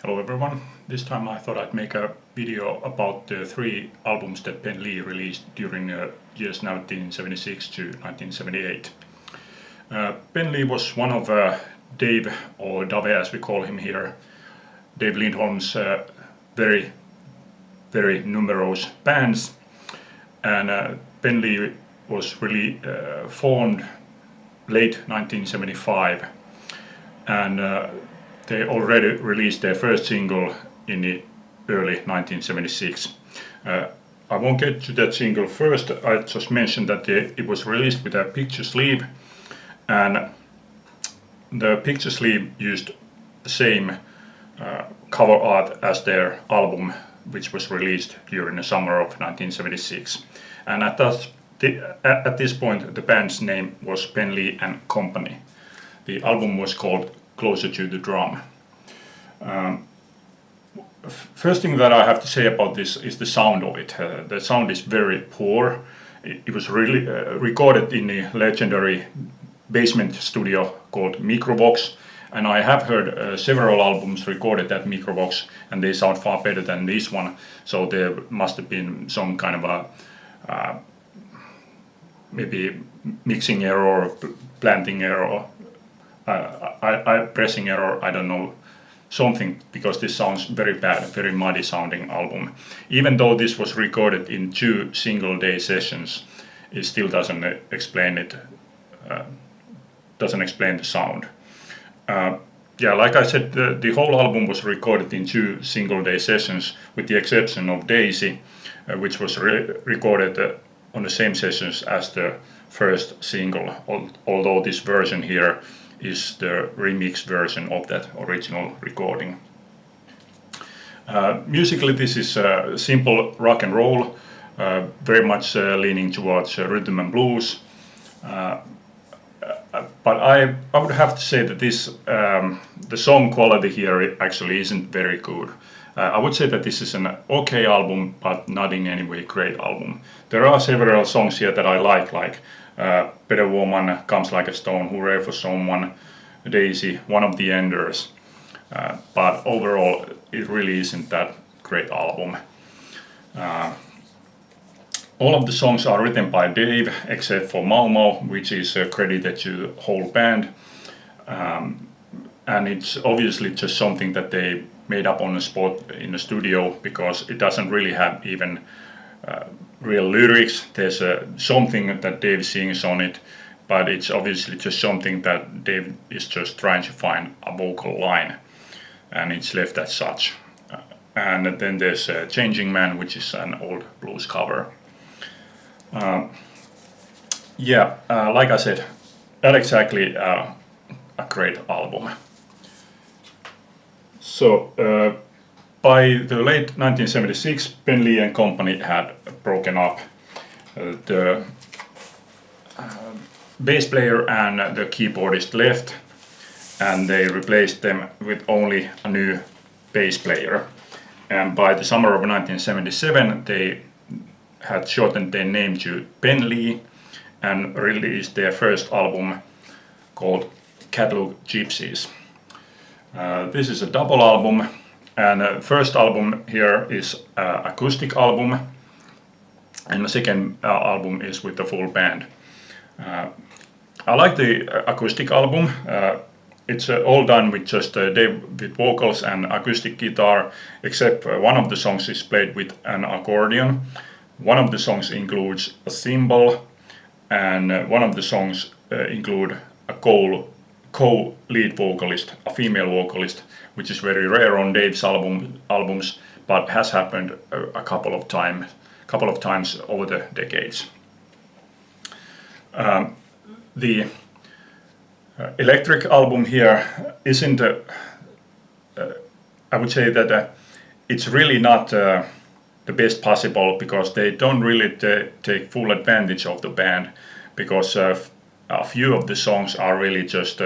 Hello everyone, this time I thought I'd make a video about the three albums that Ben Lee released during the years 1976 to 1978. Ben Lee was one of Dave, or Dave as we call him here, Dave Lindholm's very numerous bands, and Ben Lee was really formed late 1975, and they already released their first single in the early 1976. I won't get to that single first. I just mentioned that it was released with a picture sleeve, and the picture sleeve used the same cover art as their album, which was released during the summer of 1976. And at this point, the band's name was Ben Lee and Company. The album was called Closer to the Drum. First thing that I have to say about this is the sound of it. The sound is very poor. It was really recorded in the legendary basement studio called Microvox, and I have heard several albums recorded at Microvox, and they sound far better than this one. So there must have been some kind of a maybe mixing error, planting error, pressing error, I don't know, something, because this sounds very bad, very muddy sounding album. Even though this was recorded in 2 single-day sessions, it still doesn't explain it, doesn't explain the sound. Yeah, like I said, the whole album was recorded in 2 single-day sessions, with the exception of Daisy, which was recorded on the same sessions as the first single, although this version here is the remix version of that original recording. Musically, this is simple rock and roll, very much leaning towards rhythm and blues. But I would have to say that this the song quality here actually isn't very good. I would say that this is an okay album, but not in any way great album. There are several songs here that I like Better Woman, Comes Like a Stone, Hooray for Someone, Daisy, One of the Enders. But overall, it really isn't that great album. All of the songs are written by Dave, except for Mau Mau, which is credited to the whole band. And it's obviously just something that they made up on the spot in the studio, because it doesn't really have even real lyrics. There's something that Dave sings on it, but it's obviously just something that Dave is just trying to find a vocal line, and it's left as such. And then there's Changing Man, which is an old blues cover. Like I said, not exactly a great album. So, by the late 1976, Ben Lee and Company had broken up. The bass player and the keyboardist left, and they replaced them with only a new bass player. And by the summer of 1977, they had shortened their name to Ben Lee and released their first album called Catlook Gypsies. This is a double album, and the first album here is an acoustic album, and the second album is with the full band. I like the acoustic album. It's all done with just Dave with vocals and acoustic guitar, except one of the songs is played with an accordion. One of the songs includes a cymbal, and one of the songs include a co-lead vocalist, a female vocalist, which is very rare on Dave's albums, but has happened a couple of times over the decades. The electric album here isn't, I would say that it's really not the best possible, because they don't really take full advantage of the band, because a few of the songs are really just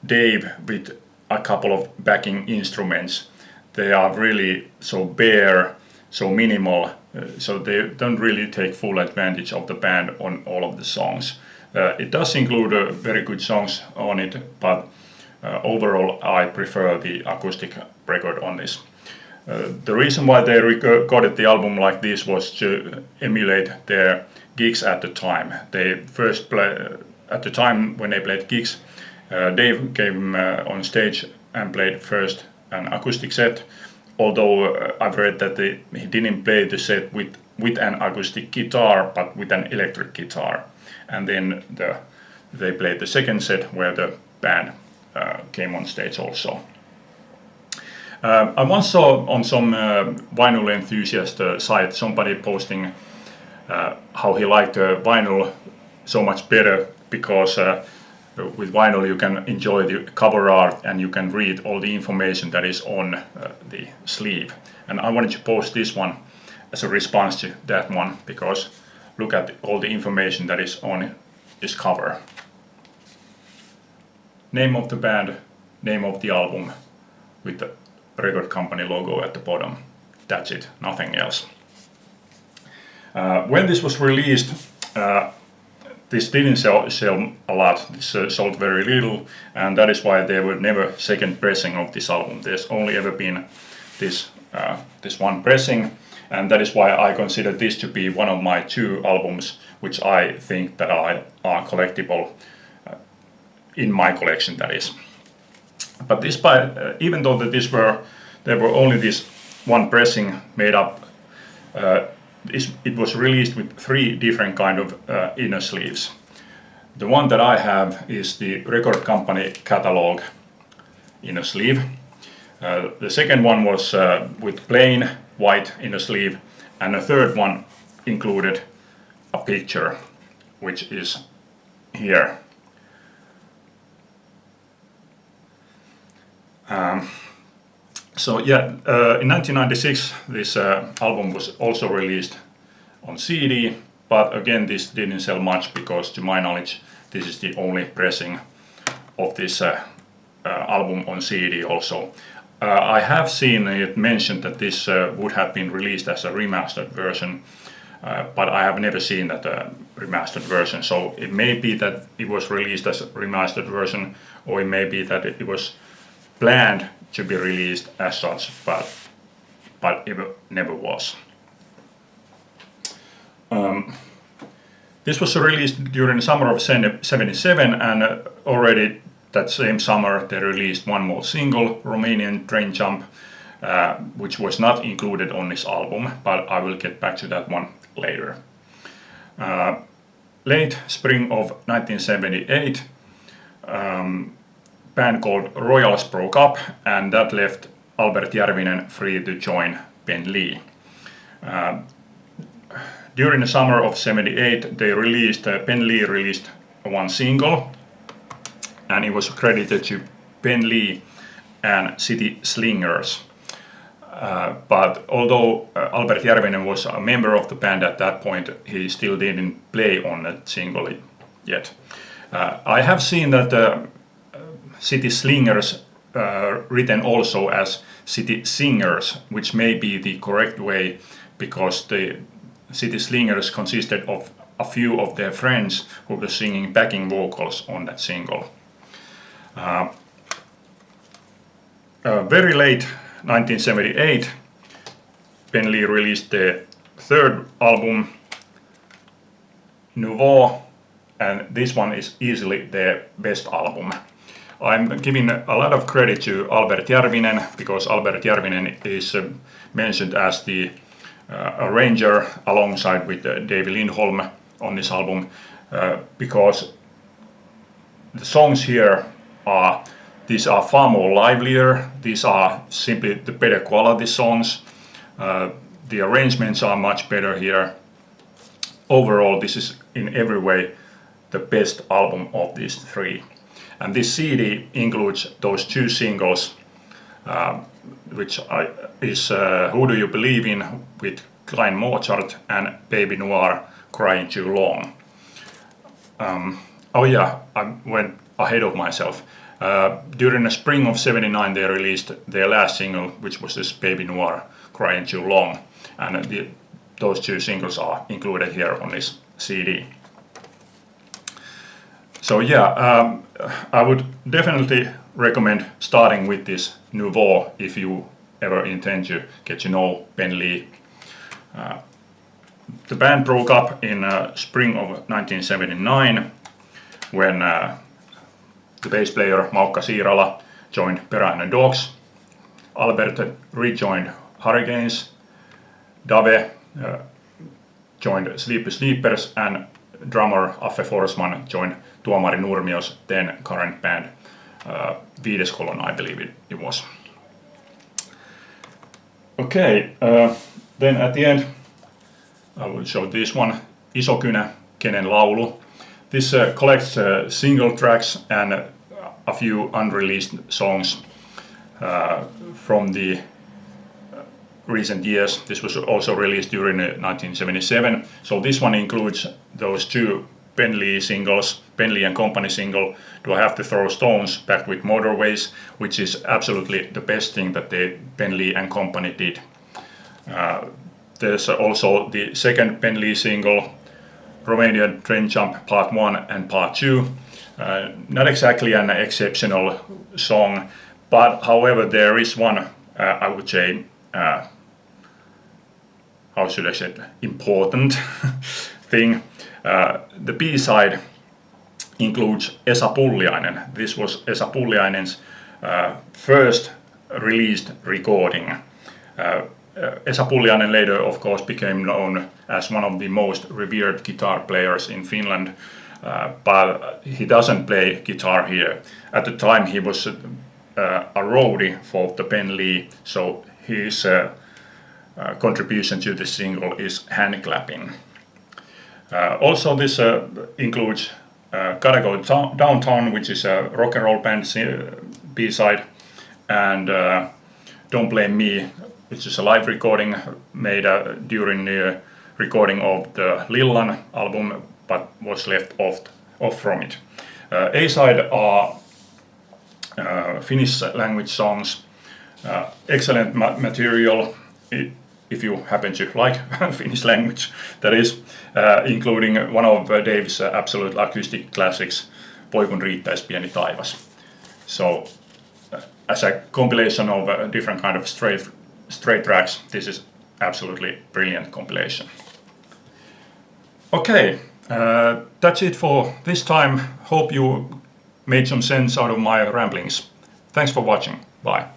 Dave with a couple of backing instruments. They are really so bare, so minimal, so they don't really take full advantage of the band on all of the songs. It does include very good songs on it, but overall I prefer the acoustic record on this. The reason why they recorded the album like this was to emulate their gigs at the time. They first at the time when they played gigs, Dave came on stage and played first an acoustic set, although I've read that he didn't play the set with an acoustic guitar but with an electric guitar, and then they played the second set where the band came on stage also. I once saw on some vinyl enthusiast site somebody posting how he liked vinyl so much better because with vinyl you can enjoy the cover art and you can read all the information that is on the sleeve. And I wanted to post this one as a response to that one, because look at all the information that is on this cover. Name of the band, name of the album with the record company logo at the bottom. That's it, nothing else. When this was released, this didn't sell a lot. This sold very little, and that is why there were never second pressing of this album. There's only ever been this one pressing, and that is why I consider this to be one of my 2 albums which I think that are collectible in my collection, that is. But despite, even though that there were only this one pressing made up, it was released with 3 different kind of inner sleeves. The one that I have is the record company catalog inner sleeve. The second one was with plain white inner sleeve, and the third one included a picture, which is here. So yeah, in 1996 this album was also released on CD, but again this didn't sell much because to my knowledge this is the only pressing of this album on CD also. I have seen it mentioned that this would have been released as a remastered version, but I have never seen that remastered version, so it may be that it was released as a remastered version, or it may be that it was planned to be released as such, but it never was. This was released during the summer of '77, and already that same summer they released one more single, Romanian Train Jump, which was not included on this album, but I will get back to that one later. Late spring of 1978, band called Royals broke up, and that left Albert Järvinen free to join Ben Lee. During the summer of '78, Ben Lee released one single, and it was credited to Ben Lee and City Slingers. But although Albert Järvinen was a member of the band at that point, he still didn't play on that single yet. I have seen that City Slingers written also as City Singers, which may be the correct way, because the City Slingers consisted of a few of their friends who were singing backing vocals on that single. Very late 1978, Ben Lee released the third album, Nouveau, and this one is easily their best album. I'm giving a lot of credit to Albert Järvinen, because Albert Järvinen is mentioned as the arranger alongside with Dave Lindholm on this album, because the songs here are far more livelier. These are simply the better quality songs. The arrangements are much better here. Overall, this is in every way the best album of these 3. And this CD includes those 2 singles, which is Who Do You Believe In with Klein Mozart and Baby Noir, Crying Too Long. Oh yeah, I went ahead of myself. During the spring of '79 they released their last single, which was this Baby Noir, Crying Too Long, and those 2 singles are included here on this CD. So yeah, I would definitely recommend starting with this Nouveau if you ever intend to get to know Ben Lee. The band broke up in spring of 1979 when the bass player Maukka Siirala joined Peräinen Dogs, Albert rejoined Hurricanes, Dave joined Sleepy Sleepers, and drummer Affe Forsman joined Tuomari Nurmio's then current band, Viides Kolon, I believe it was. Okay, then at the end I will show this one, Isokynä Kenen Laulu. This collects single tracks and a few unreleased songs from the recent years. This was also released during 1977. So this one includes those two Ben Lee singles, Ben Lee and Company single, Do I Have to Throw Stones, backed with Motorways, which is absolutely the best thing that Ben Lee and Company did. There's also the second Ben Lee single, Romanian Train Jump Part 1 and Part 2. Not exactly an exceptional song, but however there is one, I would say, how should I say, important thing. The B-side includes Esa Pulliainen. This was Esa Pulliainen's first released recording. Esa Pulliainen later, of course, became known as one of the most revered guitar players in Finland, but he doesn't play guitar here. At the time he was a roadie for the Ben Lee, so his contribution to this single is hand clapping. Also this includes Gotta Go Downtown, which is a rock and roll band B-side, and Don't Blame Me, which is a live recording made during the recording of the Lillan album, but was left off from it. A-side are Finnish language songs, excellent material if you happen to like Finnish language, that is, including one of Dave's absolute acoustic classics, Voi kun riittäis pieni taivas. So as a compilation of different kind of straight tracks, this is absolutely brilliant compilation. Okay, that's it for this time. Hope you made some sense out of my ramblings. Thanks for watching. Bye.